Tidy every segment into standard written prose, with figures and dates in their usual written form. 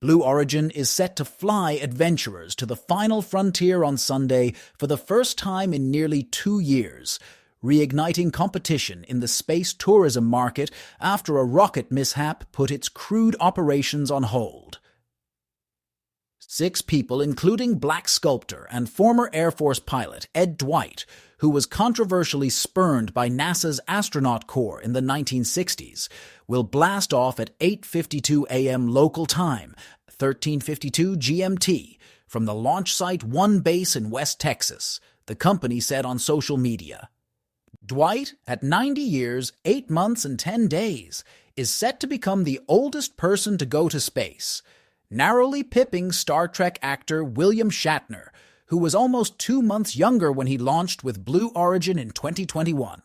Blue Origin is set to fly adventurers to the final frontier on Sunday for the first time in nearly 2 years, reigniting competition in the space tourism market after a rocket mishap put its crewed operations on hold. 6 people, including Black sculptor and former Air Force pilot Ed Dwight, who was controversially spurned by NASA's astronaut corps in the 1960s, will blast off at 8:52 a.m. local time, 13:52 GMT, from the launch site 1 base in West Texas, the company said on social media. Dwight, at 90 years, 8 months and 10 days, is set to become the oldest person to go to space, narrowly pipping Star Trek actor William Shatner, who was almost 2 months younger when he launched with Blue Origin in 2021.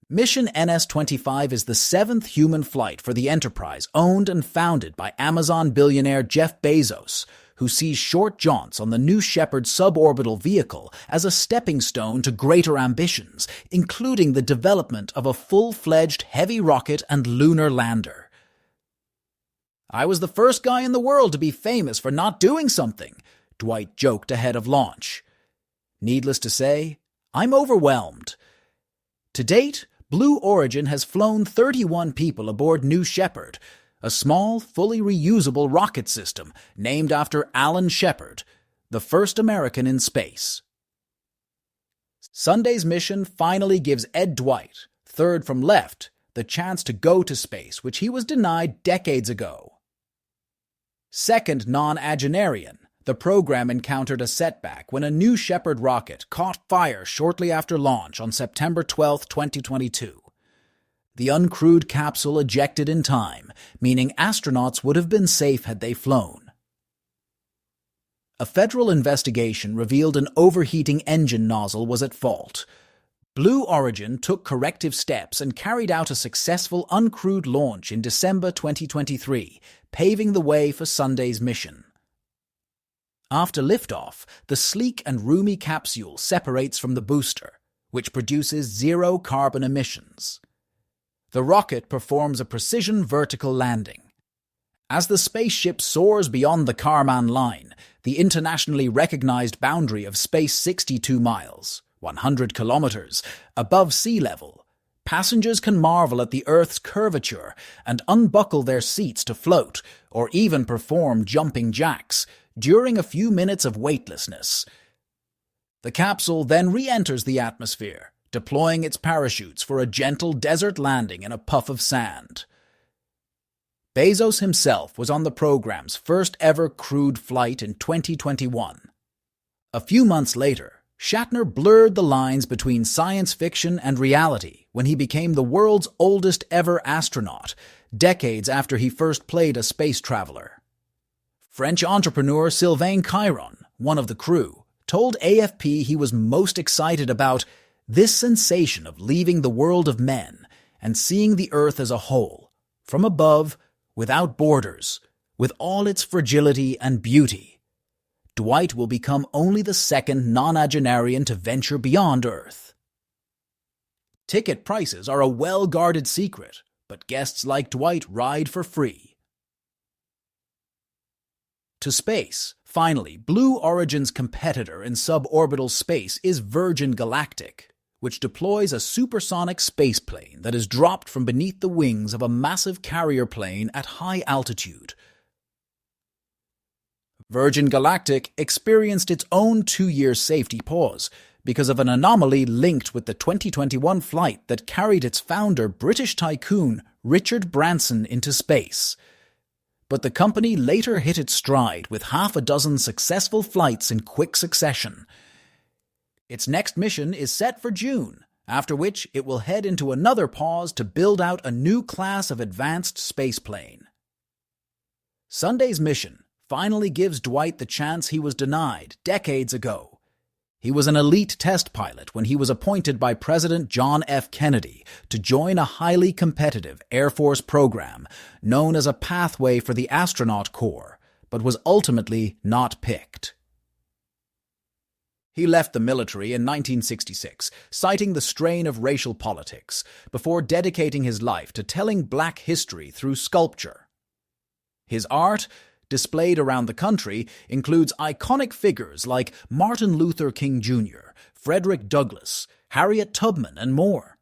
Mission NS-25 is the 7th human flight for the Enterprise, owned and founded by Amazon billionaire Jeff Bezos, who sees short jaunts on the new Shepard suborbital vehicle as a stepping stone to greater ambitions, including the development of a full-fledged heavy rocket and lunar lander. "I was the first guy in the world to be famous for not doing something," Dwight joked ahead of launch. Needless to say, I'm overwhelmed. To date, Blue Origin has flown 31 people aboard New Shepard, a small, fully reusable rocket system named after Alan Shepard, the first American in space. Sunday's mission finally gives Ed Dwight, third from left, the chance to go to space, which he was denied decades ago. Second nonagenarian, the program encountered a setback when a New Shepard rocket caught fire shortly after launch on September 12, 2022. The uncrewed capsule ejected in time, meaning astronauts would have been safe had they flown. A federal investigation revealed an overheating engine nozzle was at fault. Blue Origin took corrective steps and carried out a successful uncrewed launch in December 2023, paving the way for Sunday's mission. After liftoff, the sleek and roomy capsule separates from the booster, which produces 0 carbon emissions. The rocket performs a precision vertical landing. As the spaceship soars beyond the Karman Line, the internationally recognized boundary of space 62 miles, 100 kilometers, above sea level, passengers can marvel at the Earth's curvature and unbuckle their seats to float, or even perform jumping jacks, during a few minutes of weightlessness. The capsule then re-enters the atmosphere, deploying its parachutes for a gentle desert landing in a puff of sand. Bezos himself was on the program's first ever crewed flight in 2021. A few months later, Shatner blurred the lines between science fiction and reality when he became the world's oldest ever astronaut, decades after he first played a space traveler. French entrepreneur Sylvain Chiron, one of the crew, told AFP he was most excited about this sensation of leaving the world of men and seeing the Earth as a whole, from above, without borders, with all its fragility and beauty. Dwight will become only the second nonagenarian to venture beyond Earth. Ticket prices are a well-guarded secret, but guests like Dwight ride for free. To space, finally, Blue Origin's competitor in suborbital space is Virgin Galactic, which deploys a supersonic spaceplane that is dropped from beneath the wings of a massive carrier plane at high altitude. Virgin Galactic experienced its own 2-year safety pause because of an anomaly linked with the 2021 flight that carried its founder, British tycoon Richard Branson, into space. But the company later hit its stride with half a dozen successful flights in quick succession. Its next mission is set for June, after which it will head into another pause to build out a new class of advanced spaceplane. Sunday's mission finally gives Dwight the chance he was denied decades ago. He was an elite test pilot when he was appointed by President John F. Kennedy to join a highly competitive Air Force program known as a pathway for the astronaut corps, but was ultimately not picked. He left the military in 1966, citing the strain of racial politics, before dedicating his life to telling black history through sculpture. His art, displayed around the country, includes iconic figures like Martin Luther King Jr., Frederick Douglass, Harriet Tubman, and more.